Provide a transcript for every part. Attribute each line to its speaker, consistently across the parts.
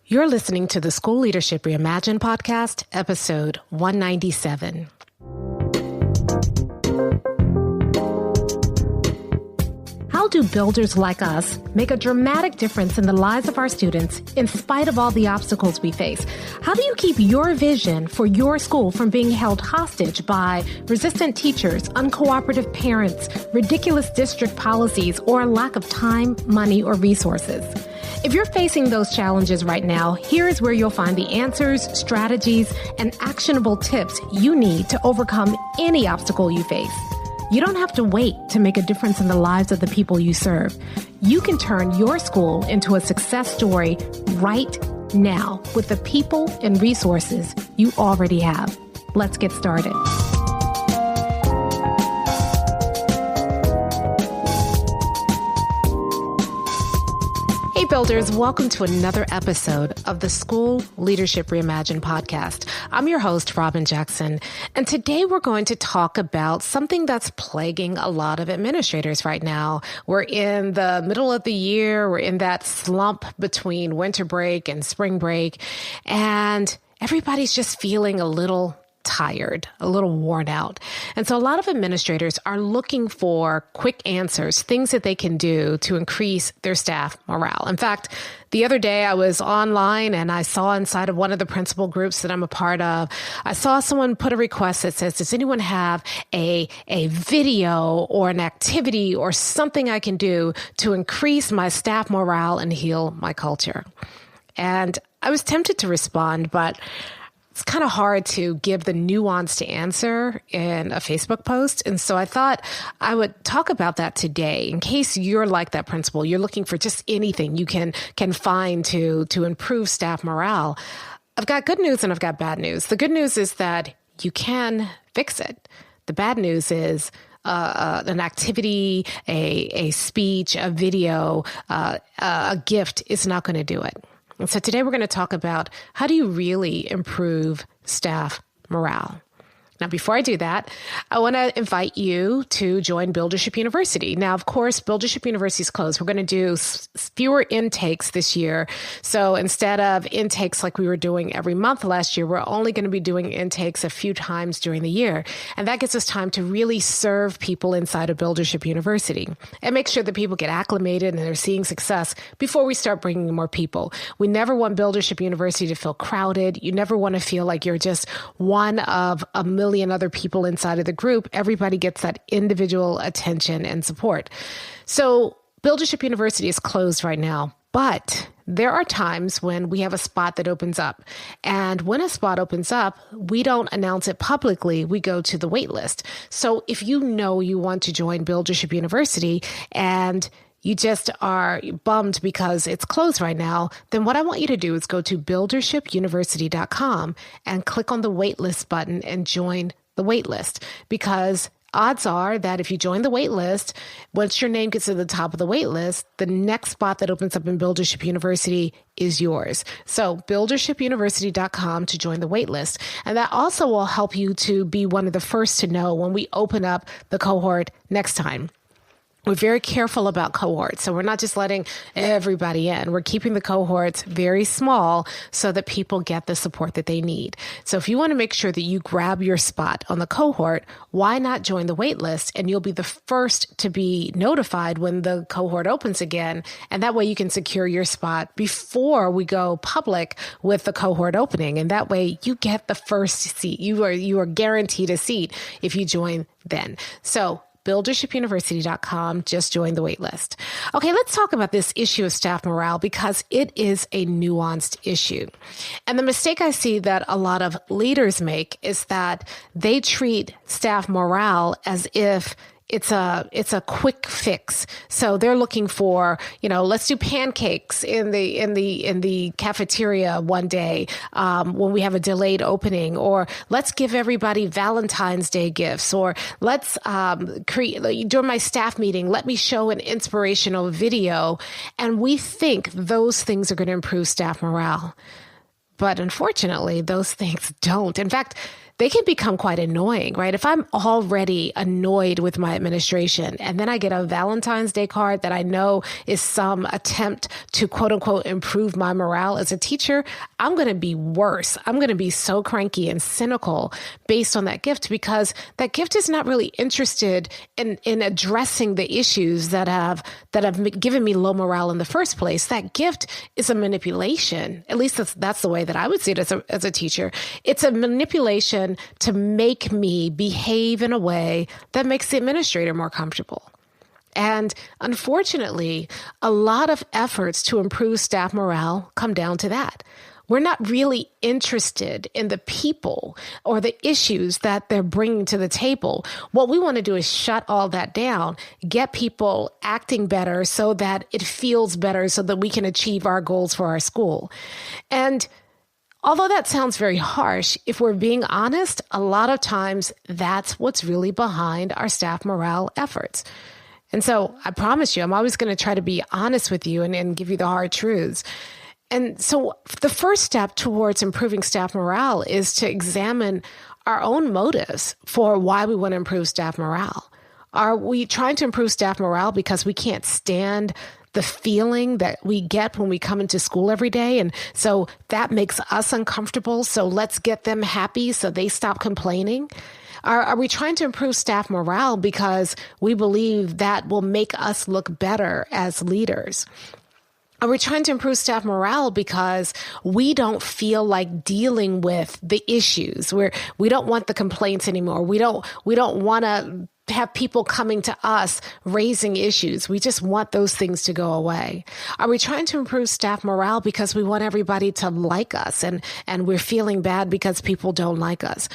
Speaker 1: You're listening to the School Leadership Reimagined podcast, episode 197. How do builders like us make a dramatic difference in the lives of our students in spite of all the obstacles we face? How do you keep your vision for your school from being held hostage by resistant teachers, uncooperative parents, ridiculous district policies, or a lack of time, money, or resources? If you're facing those challenges right now, here's where you'll find the answers, strategies, and actionable tips you need to overcome any obstacle you face. You don't have to wait to make a difference in the lives of the people you serve. You can turn your school into a success story right now with the people and resources you already have. Let's get started. Hey builders, welcome to another episode of the School Leadership Reimagined podcast. I'm your host, Robyn Jackson, and today we're going to talk about something that's plaguing a lot of administrators right now. We're in the middle of the year, we're in that slump between winter break and spring break, and everybody's just feeling a little tired, a little worn out. And so a lot of administrators are looking for quick answers, things that they can do to increase their staff morale. In fact, the other day I was online and I saw inside of one of the principal groups that I'm a part of, I saw someone put a request that says, does anyone have a video or an activity or something I can do to increase my staff morale and heal my culture? And I was tempted to respond, but it's kind of hard to give the nuanced answer in a Facebook post. And so I thought I would talk about that today in case you're like that principal. You're looking for just anything you can find to improve staff morale. I've got good news and I've got bad news. The good news is that you can fix it. The bad news is an activity, a speech, a video, a gift is not going to do it. And so today we're going to talk about how do you really improve staff morale. Now, before I do that, I want to invite you to join Buildership University. Now, of course, Buildership University is closed. We're going to do fewer intakes this year. So instead of intakes like we were doing every month last year, we're only going to be doing intakes a few times during the year. And that gives us time to really serve people inside of Buildership University and make sure that people get acclimated and they're seeing success before we start bringing more people. We never want Buildership University to feel crowded. You never want to feel like you're just one of a million other people inside of the group. Everybody gets that individual attention and support. So Buildership University is closed right now, but there are times when we have a spot that opens up. And when a spot opens up, we don't announce it publicly. We go to the wait list. So if you know you want to join Buildership University and you just are bummed because it's closed right now, then what I want you to do is go to buildershipuniversity.com and click on the waitlist button and join the waitlist, because odds are that if you join the waitlist, once your name gets to the top of the waitlist, the next spot that opens up in Buildership University is yours. So buildershipuniversity.com to join the waitlist. And that also will help you to be one of the first to know when we open up the cohort next time. We're very careful about cohorts. So we're not just letting everybody in. We're keeping the cohorts very small so that people get the support that they need. So if you want to make sure that you grab your spot on the cohort, why not join the wait list? And you'll be the first to be notified when the cohort opens again. And that way you can secure your spot before we go public with the cohort opening. And that way you get the first seat. You are guaranteed a seat if you join then. So buildershipuniversity.com, just join the waitlist. Okay, let's talk about this issue of staff morale because it is a nuanced issue. And the mistake I see that a lot of leaders make is that they treat staff morale as if it's a quick fix. So they're looking for, let's do pancakes in the cafeteria one day when we have a delayed opening, or let's give everybody Valentine's Day gifts, or let's create during my staff meeting, let me show an inspirational video. And we think those things are going to improve staff morale. But unfortunately, those things don't. In fact, they can become quite annoying, right? If I'm already annoyed with my administration and then I get a Valentine's Day card that I know is some attempt to quote unquote improve my morale as a teacher, I'm going to be worse. I'm going to be so cranky and cynical based on that gift, because that gift is not really interested in addressing the issues that have given me low morale in the first place. That gift is a manipulation. At least that's the way that I would see it as a teacher. It's a manipulation to make me behave in a way that makes the administrator more comfortable. And unfortunately, a lot of efforts to improve staff morale come down to that. We're not really interested in the people or the issues that they're bringing to the table. What we want to do is shut all that down, get people acting better so that it feels better so that we can achieve our goals for our school. And although that sounds very harsh, if we're being honest, a lot of times that's what's really behind our staff morale efforts. And so I promise you, I'm always going to try to be honest with you and give you the hard truths. And so the first step towards improving staff morale is to examine our own motives for why we want to improve staff morale. Are we trying to improve staff morale because we can't stand the feeling that we get when we come into school every day? And so that makes us uncomfortable. So let's get them happy so they stop complaining. Are we trying to improve staff morale because we believe that will make us look better as leaders? Are we trying to improve staff morale because we don't feel like dealing with the issues, where we don't want the complaints anymore? We don't want to have people coming to us raising issues. We just want those things to go away. Are we trying to improve staff morale because we want everybody to like us and we're feeling bad because people don't like us?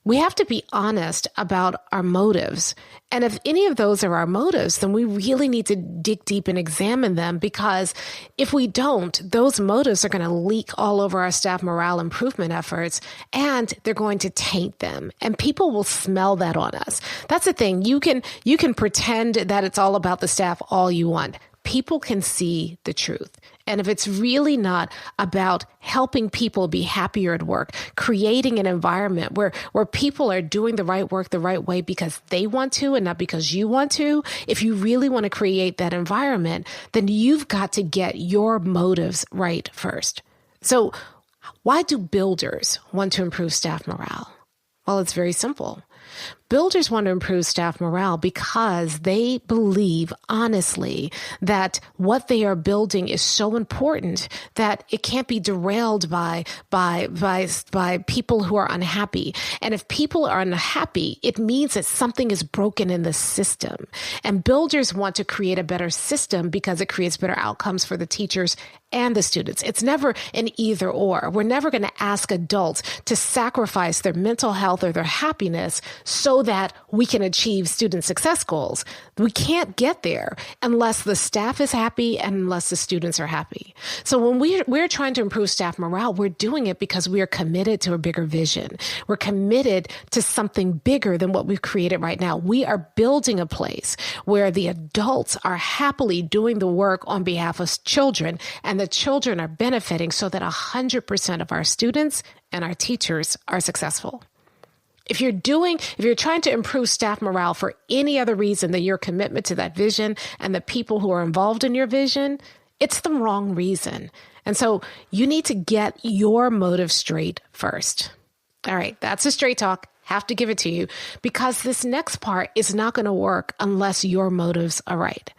Speaker 1: We have to be honest about our motives. And if any of those are our motives, then we really need to dig deep and examine them, because if we don't, those motives are going to leak all over our staff morale improvement efforts, and they're going to taint them. And people will smell that on us. That's the thing. You can pretend that it's all about the staff all you want. People can see the truth. And if it's really not about helping people be happier at work, creating an environment where people are doing the right work the right way because they want to and not because you want to, if you really want to create that environment, then you've got to get your motives right first. So why do builders want to improve staff morale? Well, it's very simple. Builders want to improve staff morale because they believe honestly that what they are building is so important that it can't be derailed by people who are unhappy. And if people are unhappy, it means that something is broken in the system. And builders want to create a better system because it creates better outcomes for the teachers and the students. It's never an either or. We're never going to ask adults to sacrifice their mental health or their happiness so that we can achieve student success goals. We can't get there unless the staff is happy and unless the students are happy. So when we're trying to improve staff morale, we're doing it because we are committed to a bigger vision. We're committed to something bigger than what we've created right now. We are building a place where the adults are happily doing the work on behalf of children, and the children are benefiting so that 100% of our students and our teachers are successful. If you're trying to improve staff morale for any other reason than your commitment to that vision and the people who are involved in your vision, it's the wrong reason. And so you need to get your motive straight first. All right, that's a straight talk. Have to give it to you, because this next part is not going to work unless your motives are right.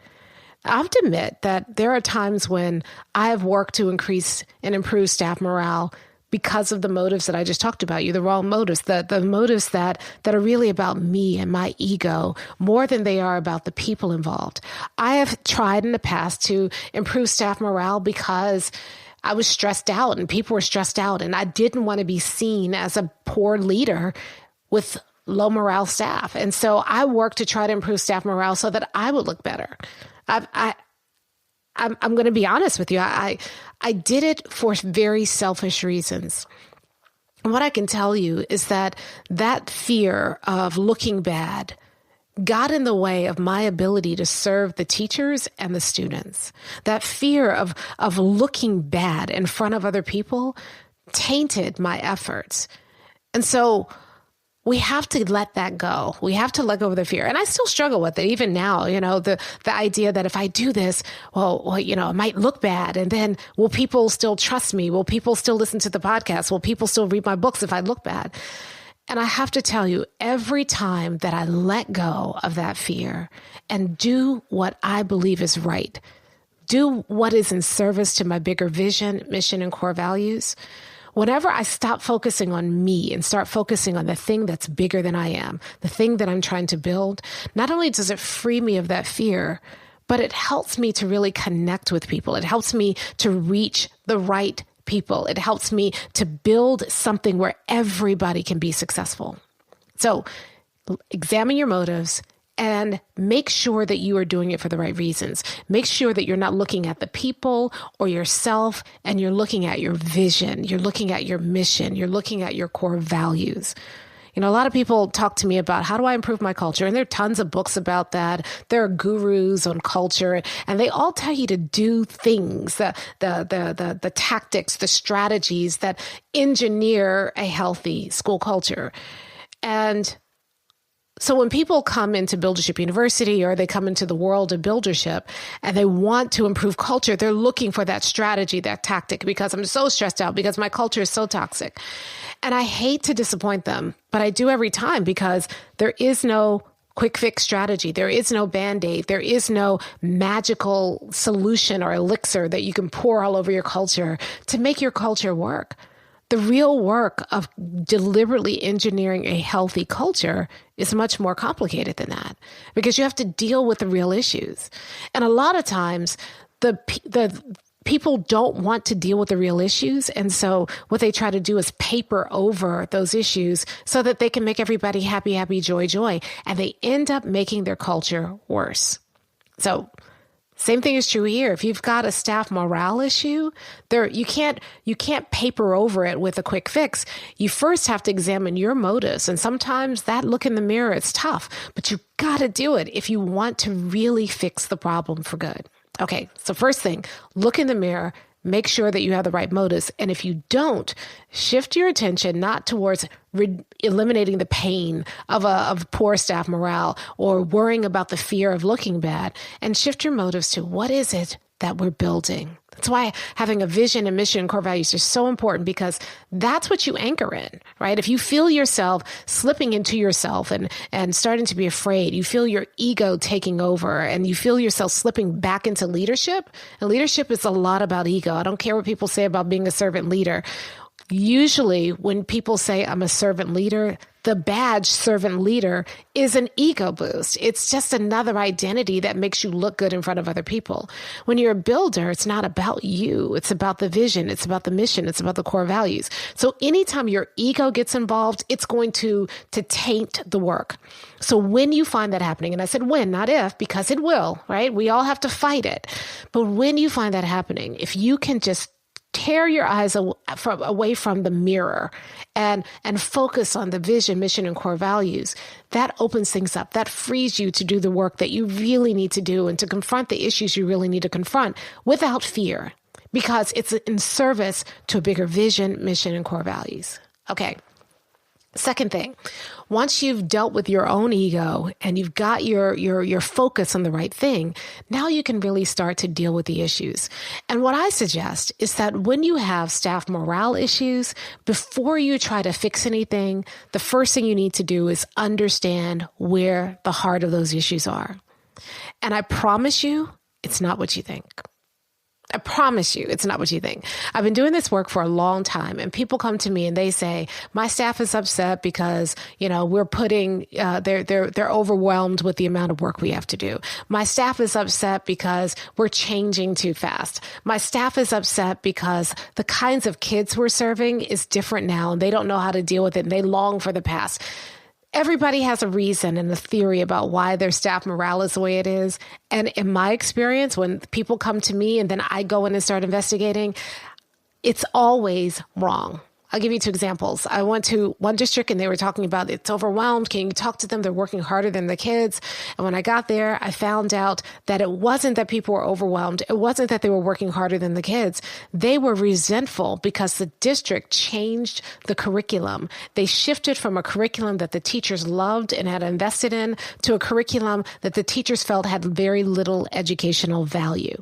Speaker 1: I have to admit that there are times when I have worked to increase and improve staff morale because of the motives that I just talked about, the wrong motives, the motives that are really about me and my ego more than they are about the people involved. I have tried in the past to improve staff morale because I was stressed out and people were stressed out, and I didn't want to be seen as a poor leader with low morale staff. And so I worked to try to improve staff morale so that I would look better. I'm going to be honest with you. I did it for very selfish reasons. And what I can tell you is that fear of looking bad got in the way of my ability to serve the teachers and the students. That fear of looking bad in front of other people tainted my efforts. And so we have to let that go. We have to let go of the fear. And I still struggle with it even now, the idea that if I do this, well, it might look bad. And then will people still trust me? Will people still listen to the podcast? Will people still read my books if I look bad? And I have to tell you, every time that I let go of that fear and do what I believe is right, do what is in service to my bigger vision, mission, and core values, whenever I stop focusing on me and start focusing on the thing that's bigger than I am, the thing that I'm trying to build, not only does it free me of that fear, but it helps me to really connect with people. It helps me to reach the right people. It helps me to build something where everybody can be successful. So examine your motives and make sure that you are doing it for the right reasons. Make sure that you're not looking at the people or yourself, and you're looking at your vision. You're looking at your mission. You're looking at your core values. A lot of people talk to me about how do I improve my culture? And there are tons of books about that. There are gurus on culture, and they all tell you to do things, the tactics, the strategies that engineer a healthy school culture. And so when people come into Buildership University or they come into the world of buildership and they want to improve culture, they're looking for that strategy, that tactic, because I'm so stressed out because my culture is so toxic. And I hate to disappoint them, but I do every time, because there is no quick fix strategy. There is no Band-Aid. There is no magical solution or elixir that you can pour all over your culture to make your culture work. The real work of deliberately engineering a healthy culture is much more complicated than that, because you have to deal with the real issues. And a lot of times the people don't want to deal with the real issues. And so what they try to do is paper over those issues so that they can make everybody happy, happy, joy, joy. And they end up making their culture worse. So same thing is true here. If you've got a staff morale issue, you can't paper over it with a quick fix. You first have to examine your motives. And sometimes that look in the mirror, it's tough, but you've got to do it if you want to really fix the problem for good. Okay, so first thing, look in the mirror, make sure that you have the right motives. And if you don't, shift your attention not towards eliminating the pain of poor staff morale or worrying about the fear of looking bad, and shift your motives to what is it that we're building. That's why having a vision and mission and core values are so important, because that's what you anchor in, right? If you feel yourself slipping into yourself and starting to be afraid, you feel your ego taking over, and you feel yourself slipping back into leadership. And leadership is a lot about ego. I don't care what people say about being a servant leader. Usually when people say I'm a servant leader, the badge servant leader is an ego boost. It's just another identity that makes you look good in front of other people. When you're a builder, it's not about you. It's about the vision. It's about the mission. It's about the core values. So anytime your ego gets involved, it's going to taint the work. So when you find that happening, and I said when, not if, because it will, right? We all have to fight it. But when you find that happening, if you can just tear your eyes away from the mirror and focus on the vision, mission, and core values, that opens things up. That frees you to do the work that you really need to do and to confront the issues you really need to confront without fear, because it's in service to a bigger vision, mission, and core values. Okay. Second thing, once you've dealt with your own ego and you've got your focus on the right thing, now you can really start to deal with the issues. And what I suggest is that when you have staff morale issues, before you try to fix anything, the first thing you need to do is understand where the heart of those issues are. And I promise you, it's not what you think. I promise you, it's not what you think. I've been doing this work for a long time, and people come to me and they say, my staff is upset because, we're putting, they're overwhelmed with the amount of work we have to do. My staff is upset because we're changing too fast. My staff is upset because the kinds of kids we're serving is different now, and they don't know how to deal with it, and they long for the past. Everybody has a reason and a theory about why their staff morale is the way it is. And in my experience, when people come to me and then I go in and start investigating, it's always wrong. I'll give you two examples. I went to one district and they were talking about it's overwhelmed. Can you talk to them? They're working harder than the kids. And when I got there, I found out that it wasn't that people were overwhelmed. It wasn't that they were working harder than the kids. They were resentful because the district changed the curriculum. They shifted from a curriculum that the teachers loved and had invested in to a curriculum that the teachers felt had very little educational value.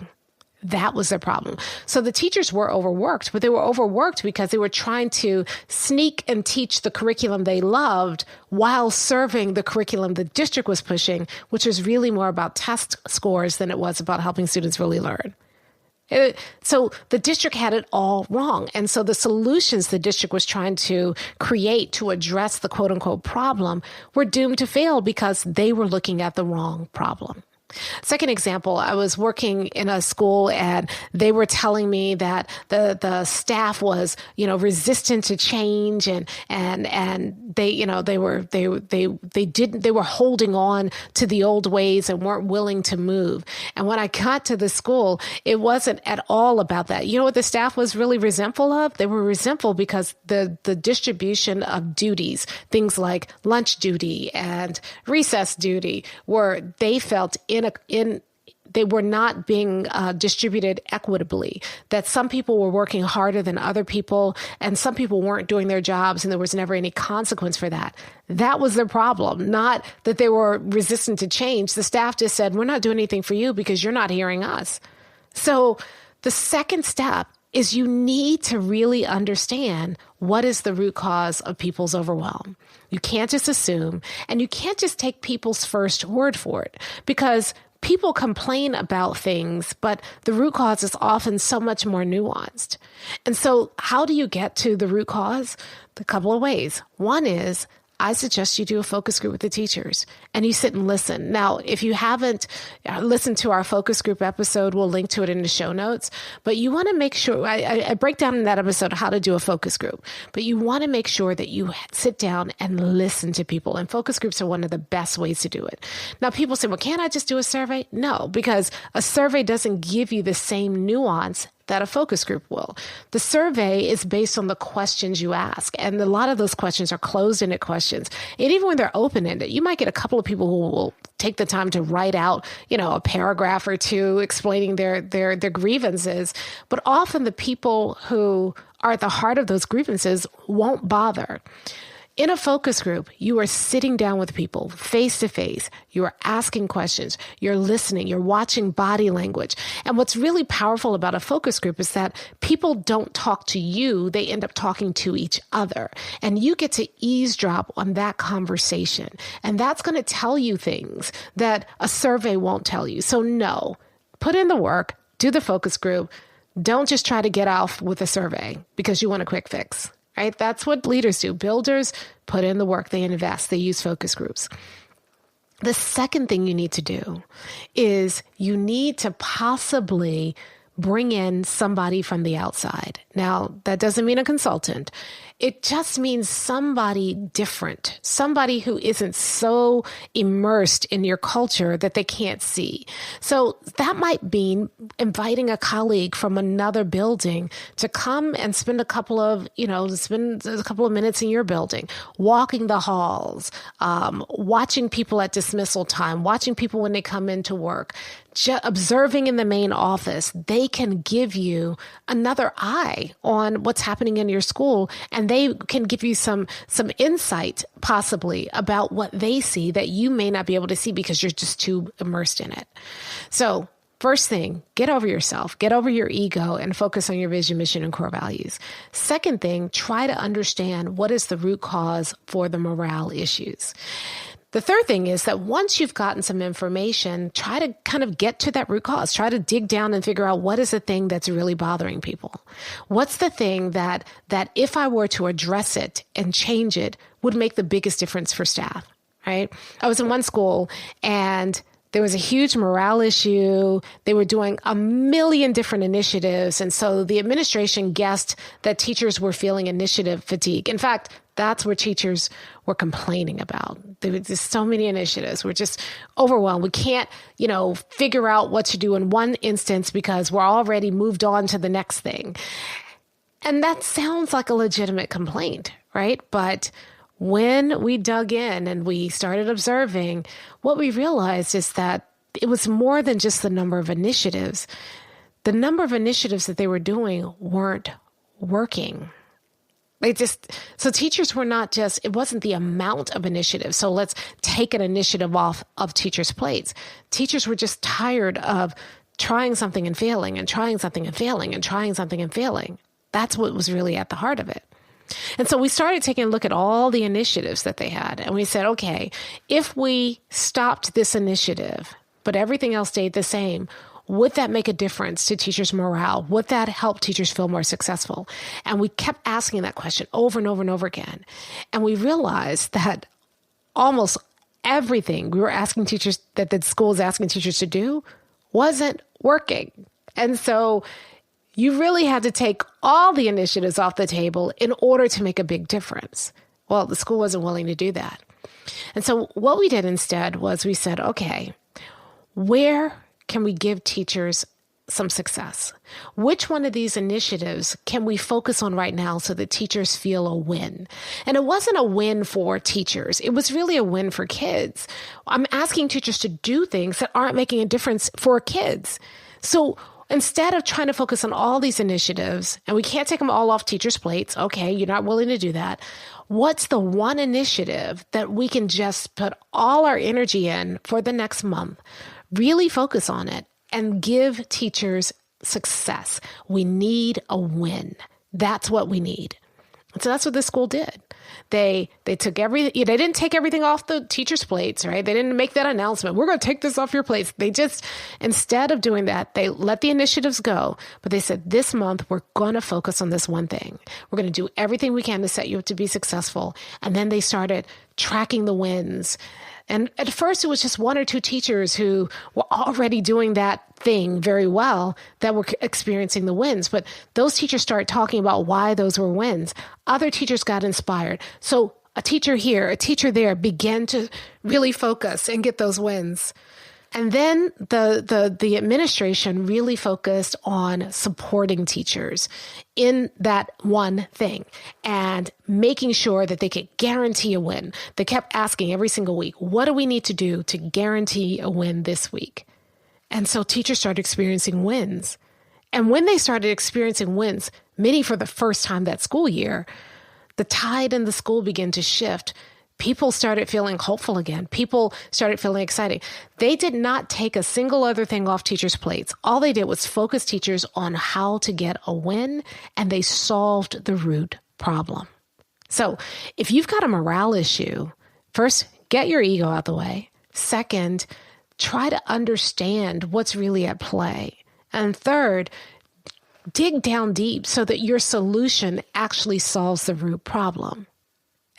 Speaker 1: That was the problem. So the teachers were overworked, but they were overworked because they were trying to sneak and teach the curriculum they loved while serving the curriculum the district was pushing, which was really more about test scores than it was about helping students really learn. So the district had it all wrong. And so the solutions the district was trying to create to address the quote unquote problem were doomed to fail because they were looking at the wrong problem. Second example, I was working in a school and they were telling me that the staff was, resistant to change and they were holding on to the old ways and weren't willing to move. And when I got to the school, it wasn't at all about that. You know what the staff was really resentful of? They were resentful because the distribution of duties, things like lunch duty and recess duty, they felt they were not being distributed equitably, that some people were working harder than other people and some people weren't doing their jobs and there was never any consequence for that. That was their problem, not that they were resistant to change. The staff just said, we're not doing anything for you because you're not hearing us. So the second step is you need to really understand what is the root cause of people's overwhelm. You can't just assume, and you can't just take people's first word for it, because people complain about things, but the root cause is often so much more nuanced. And so how do you get to the root cause? A couple of ways. One is, I suggest you do a focus group with the teachers and you sit and listen. Now, if you haven't listened to our focus group episode, we'll link to it in the show notes, but you want to make sure, I break down in that episode how to do a focus group, but you want to make sure that you sit down and listen to people, and focus groups are one of the best ways to do it. Now, people say, well, can't I just do a survey? No, because a survey doesn't give you the same nuance that a focus group will. The survey is based on the questions you ask. And a lot of those questions are closed-ended questions. And even when they're open-ended, you might get a couple of people who will take the time to write out, a paragraph or two explaining their grievances. But often the people who are at the heart of those grievances won't bother. In a focus group, you are sitting down with people face to face. You are asking questions. You're listening. You're watching body language. And what's really powerful about a focus group is that people don't talk to you. They end up talking to each other. And you get to eavesdrop on that conversation. And that's going to tell you things that a survey won't tell you. So no, put in the work, do the focus group. Don't just try to get off with a survey because you want a quick fix. Right? That's what leaders do. Builders put in the work, they invest, they use focus groups. The second thing you need to do is you need to possibly bring in somebody from the outside. Now, that doesn't mean a consultant. It just means somebody different, somebody who isn't so immersed in your culture that they can't see. So that might mean inviting a colleague from another building to come and spend a couple of minutes in your building, walking the halls, watching people at dismissal time, watching people when they come into work, observing in the main office. They can give you another eye on what's happening in your school, and they can give you some insight possibly about what they see that you may not be able to see because you're just too immersed in it. So first thing, get over yourself, get over your ego, and focus on your vision, mission, and core values. Second thing, try to understand what is the root cause for the morale issues. The third thing is that once you've gotten some information, try to kind of get to that root cause. Try to dig down and figure out what is the thing that's really bothering people. What's the thing that if I were to address it and change it would make the biggest difference for staff, right? I was in one school and there was a huge morale issue. They were doing a million different initiatives. And so the administration guessed that teachers were feeling initiative fatigue. In fact, that's what teachers were complaining about. There were just so many initiatives. We're just overwhelmed. We can't, figure out what to do in one instance because we're already moved on to the next thing. And that sounds like a legitimate complaint, right? But when we dug in and we started observing, what we realized is that it was more than just the number of initiatives. The number of initiatives that they were doing weren't working. So teachers were not just, it wasn't the amount of initiatives. So let's take an initiative off of teachers' plates. Teachers were just tired of trying something and failing and trying something and failing and trying something and failing. That's what was really at the heart of it. And so we started taking a look at all the initiatives that they had. And we said, okay, if we stopped this initiative, but everything else stayed the same, would that make a difference to teachers' morale? Would that help teachers feel more successful? And we kept asking that question over and over and over again. And we realized that almost everything we were asking teachers, that the school was asking teachers to do, wasn't working. And so you really had to take all the initiatives off the table in order to make a big difference. Well, the school wasn't willing to do that. And so what we did instead was we said, okay, where can we give teachers some success? Which one of these initiatives can we focus on right now so that teachers feel a win? And it wasn't a win for teachers. It was really a win for kids. I'm asking teachers to do things that aren't making a difference for kids. So instead of trying to focus on all these initiatives, and we can't take them all off teachers' plates, okay, you're not willing to do that. What's the one initiative that we can just put all our energy in for the next month, really focus on it, and give teachers success? We need a win. That's what we need. So that's what this school did. They took they didn't take everything off the teachers' plates, right? They didn't make that announcement. We're going to take this off your plates. They just, instead of doing that, they let the initiatives go. But they said, this month, we're going to focus on this one thing. We're going to do everything we can to set you up to be successful. And then they started tracking the wins. And at first, it was just one or two teachers who were already doing that thing very well that were experiencing the wins. But those teachers started talking about why those were wins. Other teachers got inspired. So a teacher here, a teacher there began to really focus and get those wins. And then the administration really focused on supporting teachers in that one thing and making sure that they could guarantee a win. They kept asking every single week, what do we need to do to guarantee a win this week? And so teachers started experiencing wins. And when they started experiencing wins, many for the first time that school year, the tide in the school began to shift. People started feeling hopeful again. People started feeling excited. They did not take a single other thing off teachers' plates. All they did was focus teachers on how to get a win, and they solved the root problem. So if you've got a morale issue, first, get your ego out the way. Second, try to understand what's really at play. And third, dig down deep so that your solution actually solves the root problem.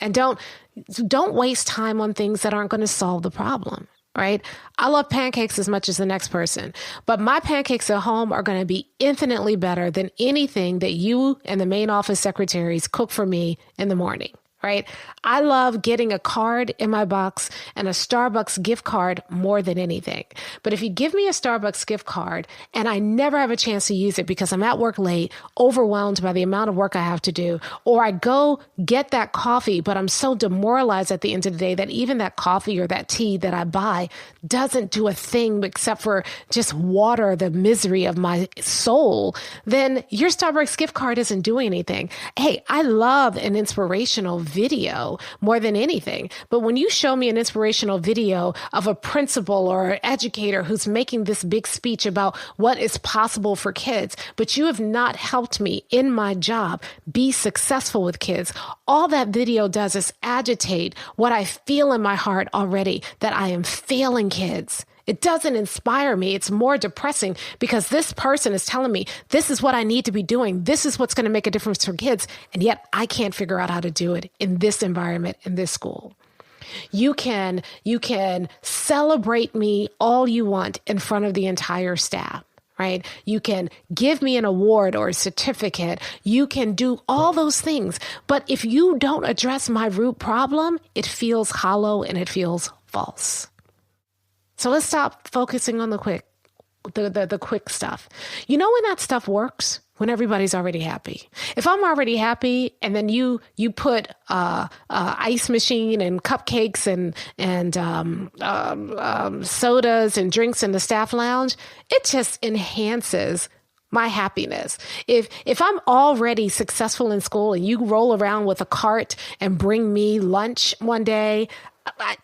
Speaker 1: And don't waste time on things that aren't going to solve the problem, right? I love pancakes as much as the next person, but my pancakes at home are going to be infinitely better than anything that you and the main office secretaries cook for me in the morning, right? I love getting a card in my box and a Starbucks gift card more than anything. But if you give me a Starbucks gift card and I never have a chance to use it because I'm at work late, overwhelmed by the amount of work I have to do, or I go get that coffee, but I'm so demoralized at the end of the day that even that coffee or that tea that I buy doesn't do a thing except for just water the misery of my soul, then your Starbucks gift card isn't doing anything. Hey, I love an inspirational video more than anything. But when you show me an inspirational video of a principal or an educator who's making this big speech about what is possible for kids, but you have not helped me in my job be successful with kids, all that video does is agitate what I feel in my heart already, that I am failing kids. It doesn't inspire me. It's more depressing because this person is telling me this is what I need to be doing. This is what's going to make a difference for kids. And yet I can't figure out how to do it in this environment, in this school. You can celebrate me all you want in front of the entire staff, right? You can give me an award or a certificate. You can do all those things. But if you don't address my root problem, it feels hollow and it feels false. So let's stop focusing on the quick. the quick stuff. You know when that stuff works? When everybody's already happy. If I'm already happy, and then you put ice machine and cupcakes and sodas and drinks in the staff lounge, it just enhances my happiness. If I'm already successful in school and you roll around with a cart and bring me lunch one day,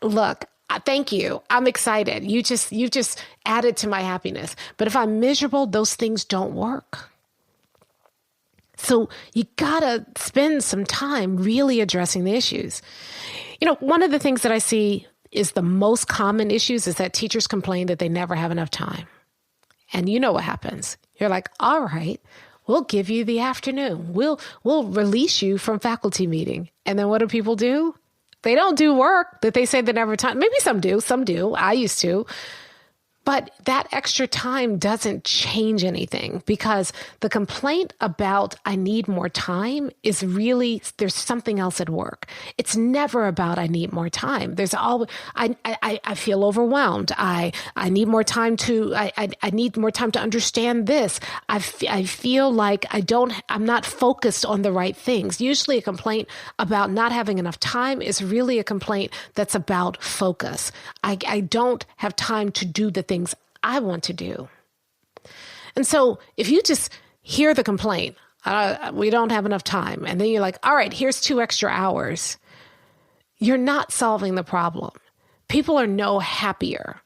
Speaker 1: look. Thank you. I'm excited. You just added to my happiness. But if I'm miserable, those things don't work. So you gotta spend some time really addressing the issues. One of the things that I see is the most common issues is that teachers complain that they never have enough time. And you know what happens. You're like, all right, we'll give you the afternoon. We'll release you from faculty meeting. And then what do people do? They don't do work that they say they never time. Maybe some do. I used to. But that extra time doesn't change anything, because the complaint about I need more time is really, there's something else at work. It's never about I need more time. There's always, I feel overwhelmed. I need more time to, I need more time to understand this. I feel like I'm not focused on the right things. Usually a complaint about not having enough time is really a complaint that's about focus. I don't have time to do the things I want to do. And so if you just hear the complaint, we don't have enough time, and then you're like, all right, here's 2 extra hours, you're not solving the problem. People are no happier.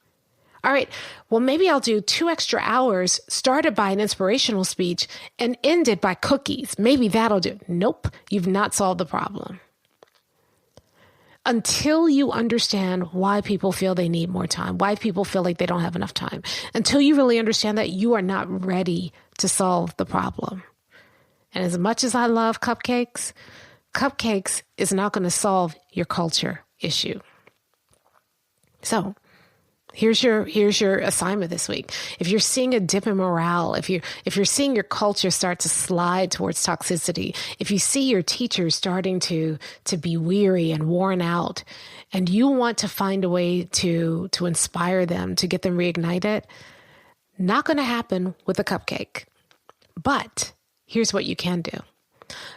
Speaker 1: All right, well, maybe I'll do 2 extra hours started by an inspirational speech and ended by cookies. Maybe that'll do. Nope, you've not solved the problem. Until you understand why people feel they need more time, why people feel like they don't have enough time, until you really understand that, you are not ready to solve the problem. And as much as I love cupcakes is not going to solve your culture issue. So here's your assignment this week. If you're seeing a dip in morale, if you're seeing your culture start to slide towards toxicity, if you see your teachers starting to be weary and worn out, and you want to find a way to inspire them, to get them reignited, not going to happen with a cupcake. But here's what you can do.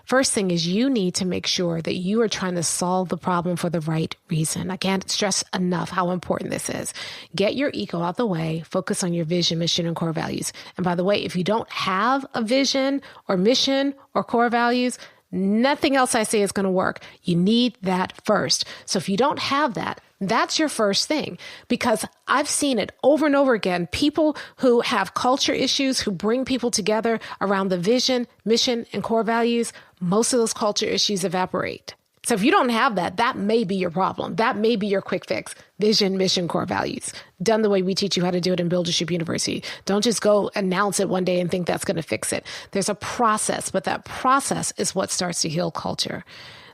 Speaker 1: First thing is, you need to make sure that you are trying to solve the problem for the right reason. I can't stress enough how important this is. Get your ego out the way, focus on your vision, mission, and core values. And by the way, if you don't have a vision or mission or core values, nothing else I say is going to work. You need that first. So if you don't have that, that's your first thing, because I've seen it over and over again. People who have culture issues, who bring people together around the vision, mission, and core values, most of those culture issues evaporate. So if you don't have that, that may be your problem. That may be your quick fix. Vision, mission, core values. Done the way we teach you how to do it in Buildership University. Don't just go announce it one day and think that's going to fix it. There's a process, but that process is what starts to heal culture.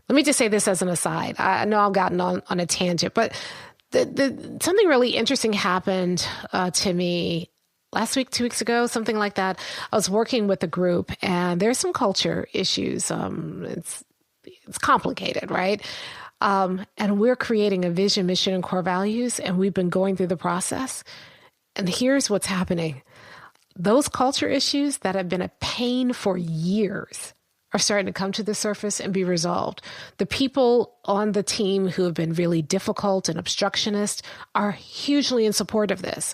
Speaker 1: Let me just say this as an aside. I know I've gotten on a tangent, but something really interesting happened to me last week, 2 weeks ago, something like that. I was working with a group, and there's some culture issues. It's complicated, right? And we're creating a vision, mission, and core values, and we've been going through the process. And here's what's happening. Those culture issues that have been a pain for years are starting to come to the surface and be resolved. The people on the team who have been really difficult and obstructionist are hugely in support of this.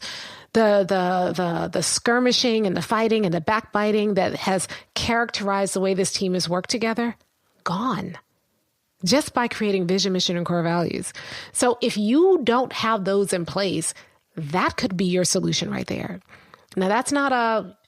Speaker 1: The skirmishing and the fighting and the backbiting that has characterized the way this team has worked together, gone. Just by creating vision, mission, and core values. So if you don't have those in place, that could be your solution right there. Now that's not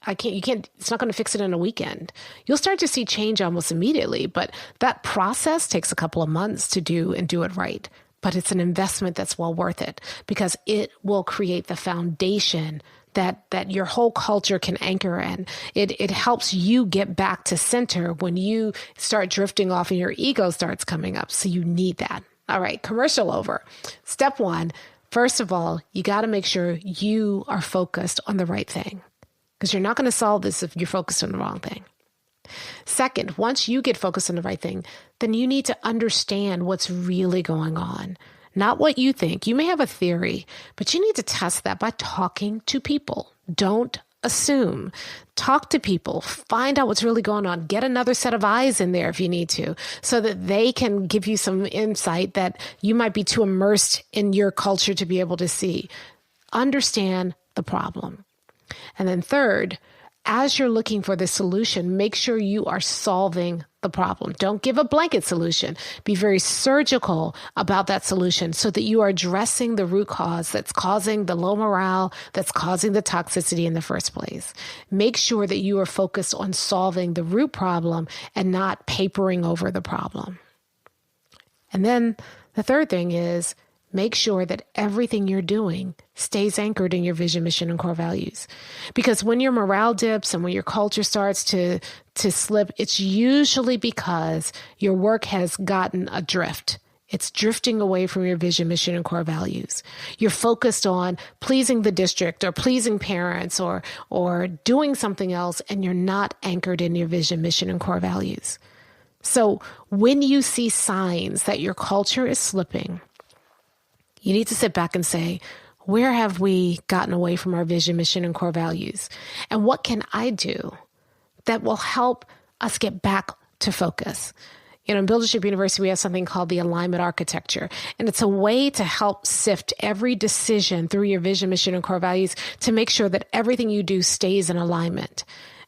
Speaker 1: it's not going to fix it in a weekend. You'll start to see change almost immediately, but that process takes a couple of months to do and do it right. But it's an investment that's well worth it, because it will create the foundation that your whole culture can anchor in. It helps you get back to center when you start drifting off and your ego starts coming up. So you need that. All right, commercial over. Step 1. First of all, you got to make sure you are focused on the right thing, because you're not going to solve this if you're focused on the wrong thing. Second, once you get focused on the right thing, then you need to understand what's really going on, not what you think. You may have a theory, but you need to test that by talking to people. Don't assume. Talk to people, find out what's really going on, get another set of eyes in there if you need to, so that they can give you some insight that you might be too immersed in your culture to be able to see. Understand the problem. And then third, as you're looking for the solution, make sure you are solving the problem. Don't give a blanket solution. Be very surgical about that solution so that you are addressing the root cause that's causing the low morale, that's causing the toxicity in the first place. Make sure that you are focused on solving the root problem and not papering over the problem. And then the third thing is, make sure that everything you're doing stays anchored in your vision, mission, and core values. Because when your morale dips and when your culture starts to slip, it's usually because your work has gotten adrift. It's drifting away from your vision, mission, and core values. You're focused on pleasing the district or pleasing parents or doing something else, and you're not anchored in your vision, mission, and core values. So when you see signs that your culture is slipping, you need to sit back and say, where have we gotten away from our vision, mission, and core values? And what can I do that will help us get back to focus? You know, in Buildership University, we have something called the alignment architecture, and it's a way to help sift every decision through your vision, mission, and core values to make sure that everything you do stays in alignment.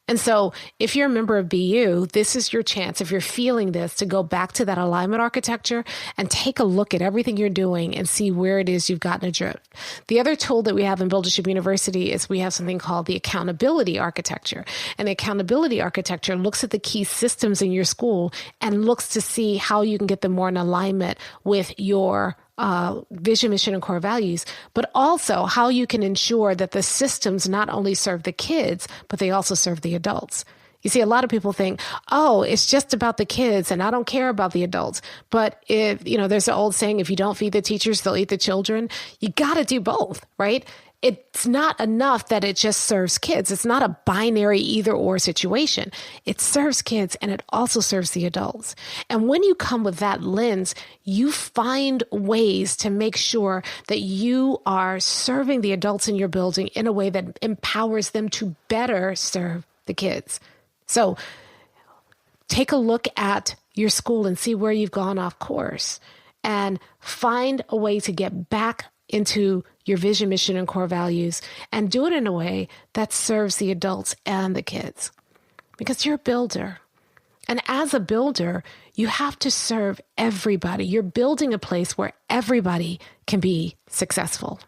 Speaker 1: And so if you're a member of BU, this is your chance, if you're feeling this, to go back to that alignment architecture and take a look at everything you're doing and see where it is you've gotten adrift. The other tool that we have in Buildership University is we have something called the accountability architecture. And the accountability architecture looks at the key systems in your school and looks to see how you can get them more in alignment with your vision, mission, and core values, but also how you can ensure that the systems not only serve the kids, but they also serve the adults. You see, a lot of people think, oh, it's just about the kids and I don't care about the adults. But if, there's an old saying, if you don't feed the teachers, they'll eat the children. You got to do both, right? It's not enough that it just serves kids. It's not a binary either or situation. It serves kids and it also serves the adults. And when you come with that lens, you find ways to make sure that you are serving the adults in your building in a way that empowers them to better serve the kids. So take a look at your school and see where you've gone off course and find a way to get back into your vision, mission, and core values, and do it in a way that serves the adults and the kids. Because you're a builder. And as a builder, you have to serve everybody. You're building a place where everybody can be successful.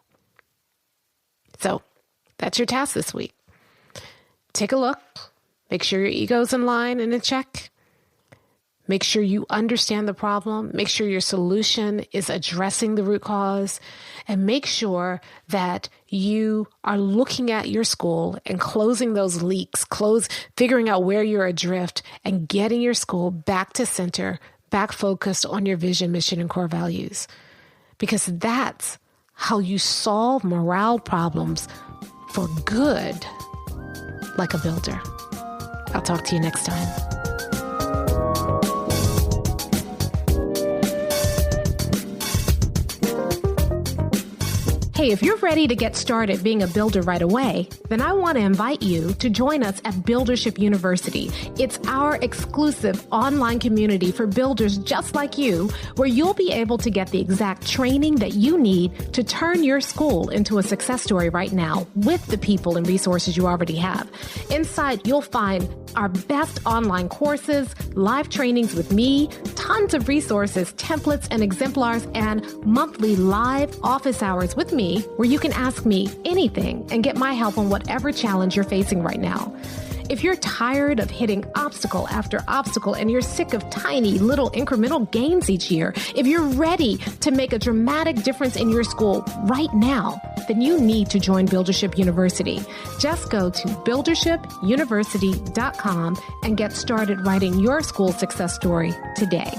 Speaker 1: So that's your task this week. Take a look. Make sure your ego's in line and in check. Make sure you understand the problem. Make sure your solution is addressing the root cause. And make sure that you are looking at your school and closing those leaks, figuring out where you're adrift and getting your school back to center, back focused on your vision, mission, and core values. Because that's how you solve morale problems for good, like a builder. I'll talk to you next time. Hey, if you're ready to get started being a builder right away, then I want to invite you to join us at Buildership University. It's our exclusive online community for builders just like you, where you'll be able to get the exact training that you need to turn your school into a success story right now with the people and resources you already have. Inside, you'll find our best online courses, live trainings with me, tons of resources, templates, and exemplars, and monthly live office hours with me where you can ask me anything and get my help on whatever challenge you're facing right now. If you're tired of hitting obstacle after obstacle and you're sick of tiny little incremental gains each year, if you're ready to make a dramatic difference in your school right now, then you need to join Buildership University. Just go to buildershipuniversity.com and get started writing your school success story today.